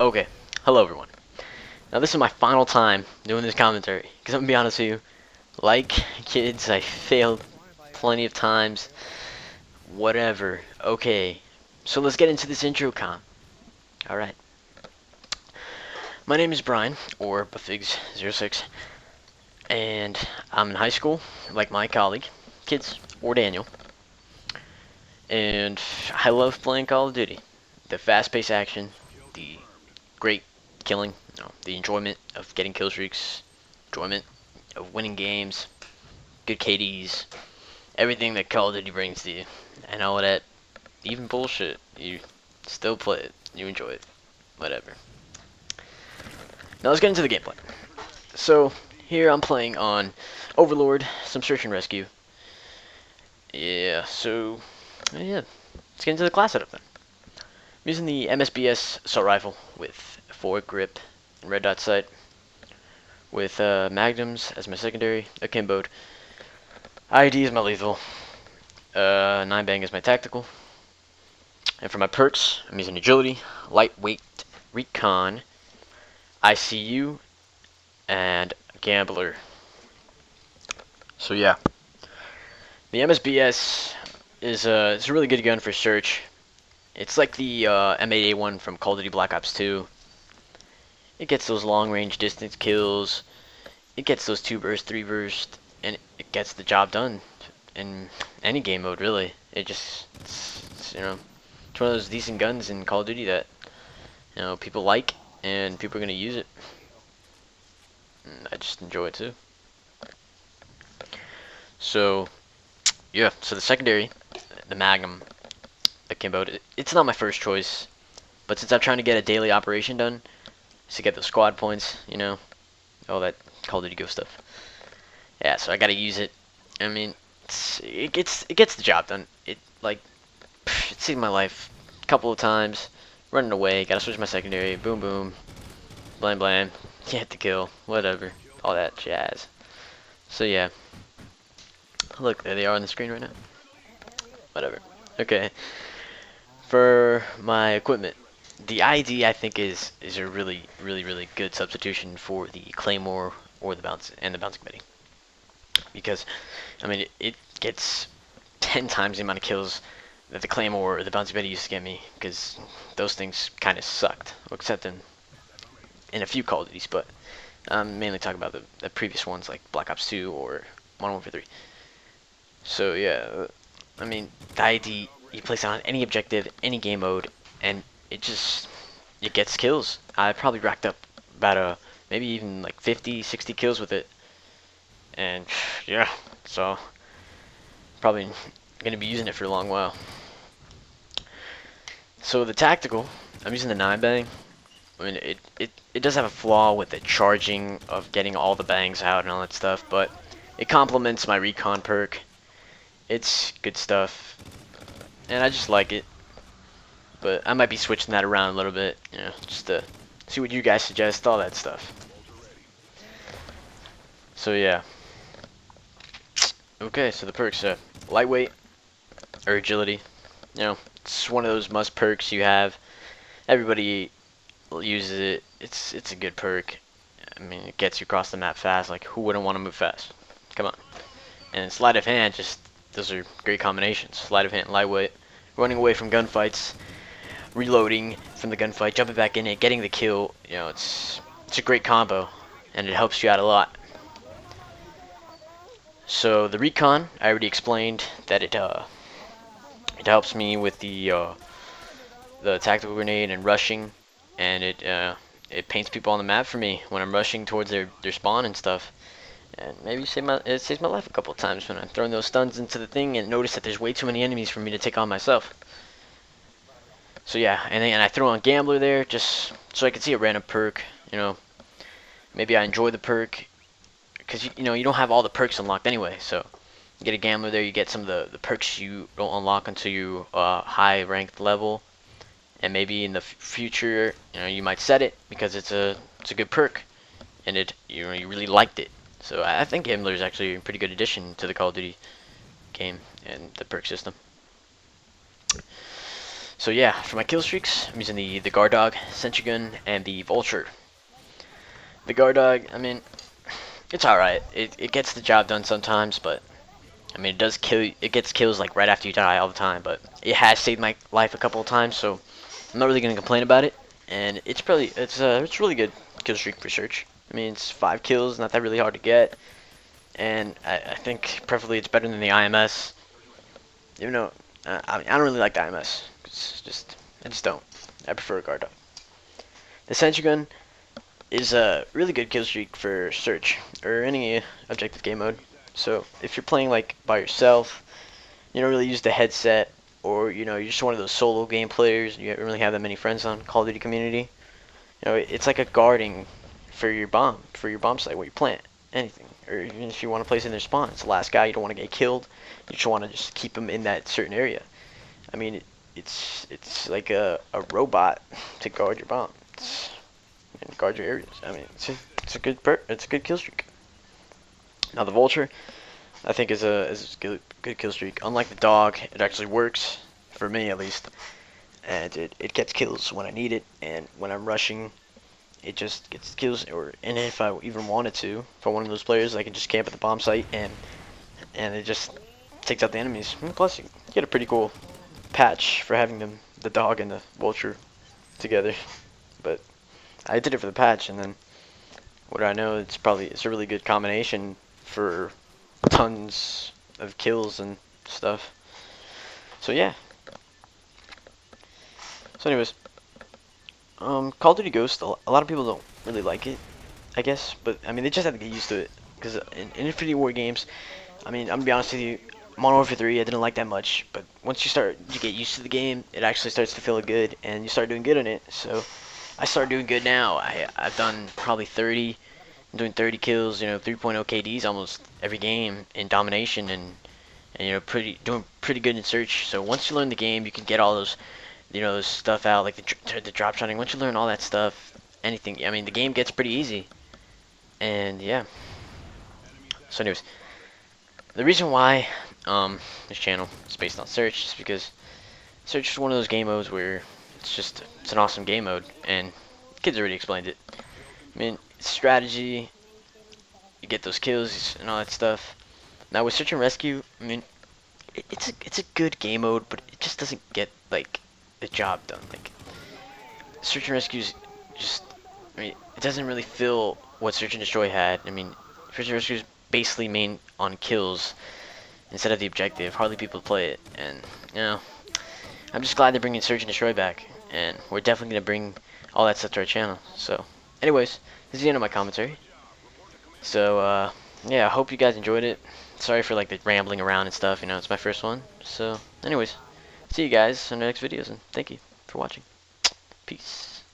Okay, hello everyone. Now this is my final time doing this commentary, because I'm gonna be honest with you, like kids, I failed plenty of times, whatever. Okay, so let's get into this intro Alright. My name is Brian, or bafigz06, and I'm in high school, like my colleague, kids, or Daniel, and I love playing Call of Duty. The fast-paced action, the great killing, the enjoyment of getting kill streaks, enjoyment of winning games, good KDs, everything that Call of Duty brings to you, and all of that, even bullshit, you still play it, you enjoy it, whatever. Now let's get into the gameplay. So here I'm playing on Overlord, some search and rescue. Yeah, let's get into the class setup then. I'm using the MSBS assault rifle with 4 grip and red dot sight, with magnums as my secondary, akimboed. ID is my lethal, 9 bang is my tactical, and for my perks, I'm using agility, lightweight, recon, ICU, and gambler. So yeah, the MSBS is it's a really good gun for search. It's like the M8A1 from Call of Duty Black Ops 2. It gets those long-range distance kills. It gets those 2 burst, 3 burst, and it gets the job done in any game mode, really. It's one of those decent guns in Call of Duty that people like, and people are gonna use it. And I just enjoy it too. So yeah, so the secondary, the Magnum, akimbo, it's not my first choice, but since I'm trying to get a daily operation done, to get those squad points, all that Call of Duty Go stuff. Yeah, so I gotta use it. I mean, it gets the job done. It saved my life a couple of times. Running away, gotta switch my secondary. Boom, boom, blam, blam. Get the kill, whatever, all that jazz. So yeah, look, there they are on the screen right now. Whatever. Okay. For my equipment, the ID I think is a really good substitution for the Claymore or the bouncing Betty, because I mean it gets 10 times the amount of kills that the Claymore or the bouncing Betty used to get me, because those things kind of sucked, except in a few Call of Duties, but I'm mainly talking about the previous ones like Black Ops 2 or Modern Warfare 3. So yeah, I mean the ID, you place it on any objective, any game mode, and it gets kills. I probably racked up about maybe even like 50, 60 kills with it, and yeah, so probably gonna be using it for a long while. So the tactical, I'm using the 9 bang. I mean it does have a flaw with the charging of getting all the bangs out and all that stuff, but it complements my recon perk. It's good stuff, and I just like it. But I might be switching that around a little bit, just to see what you guys suggest, all that stuff. So yeah. Okay, so the perks, lightweight or agility. It's one of those must perks you have. Everybody uses it. It's a good perk. I mean, it gets you across the map fast. Like, who wouldn't want to move fast? Come on. And sleight of hand, those are great combinations. Sleight of hand, lightweight, running away from gunfights, reloading from the gunfight, jumping back in it, getting the kill. It's a great combo, and it helps you out a lot. So the recon, I already explained that it helps me with the tactical grenade and rushing, and it paints people on the map for me when I'm rushing towards their spawn and stuff. And maybe it saves my life a couple of times when I'm throwing those stuns into the thing and notice that there's way too many enemies for me to take on myself. So yeah, and I throw on Gambler there just so I can see a random perk. Maybe I enjoy the perk because you don't have all the perks unlocked anyway. So you get a Gambler there, you get some of the perks you don't unlock until you high ranked level, and maybe in the future you might set it because it's a good perk, and you really liked it. So I think Gambler is actually a pretty good addition to the Call of Duty game and the perk system. So yeah, for my kill streaks, I'm using the guard dog, sentry gun, and the vulture. The guard dog, I mean, it's alright. It gets the job done sometimes, but I mean, it does kill. It gets kills like right after you die all the time, but it has saved my life a couple of times, so I'm not really gonna complain about it. And it's really good kill streak for search. I mean, it's 5 kills, not that really hard to get, and I think preferably it's better than the IMS. Even though I mean, I don't really like the IMS. I just don't. I prefer guard dog. The sentry gun is a really good kill streak for search or any objective game mode. So if you're playing like by yourself, you don't really use the headset, or you know you're just one of those solo game players, you don't really have that many friends on Call of Duty community. You know, it's like a guarding for your bomb site where you plant anything, or even if you want to place in their spawn, it's the last guy, you don't want to get killed, you just want to just keep them in that certain area. I mean, it's like a robot to guard your bomb. And guard your areas. I mean, it's a good kill streak. Now the vulture, I think is a good kill streak. Unlike the dog, it actually works for me at least, and it gets kills when I need it, and when I'm rushing, it just gets kills. And if I even wanted to, for one of those players, I can just camp at the bomb site and it just takes out the enemies. And plus, you get a pretty cool patch for having the dog and the vulture together. But I did it for the patch, and then what do I know? It's a really good combination for tons of kills and stuff. So yeah. So anyways, Call of Duty Ghost, a lot of people don't really like it, I guess, but I mean they just have to get used to it, because in Infinity War games, I mean, I'm gonna be honest with you, Modern Warfare 3 I didn't like that much, but once you get used to the game, it actually starts to feel good, and you start doing good in it. So I started doing good now. I've done probably 30. I'm doing 30 kills, you know, 3.0 KDs almost every game in domination, and you know, doing pretty good in search. So once you learn the game, you can get all those, you know, stuff out, like the drop shotting. Once you learn all that stuff, anything, I mean, the game gets pretty easy. And yeah. So anyways, the reason why this channel is based on search is because search is one of those game modes where it's an awesome game mode, and kids already explained it. I mean, strategy, you get those kills and all that stuff. Now with search and rescue, I mean, it's a good game mode, but it just doesn't get like the job done. Like search and rescue's just, I mean, it doesn't really feel what search and destroy had. I mean, search and rescue is basically main on kills instead of the objective. Hardly people play it, and you know, I'm just glad they're bringing search and destroy back, and we're definitely gonna bring all that stuff to our channel. So anyways, this is the end of my commentary. So yeah, I hope you guys enjoyed it. Sorry for like the rambling around and stuff, you know, it's my first one. So anyways, see you guys in the next videos, and thank you for watching. Peace.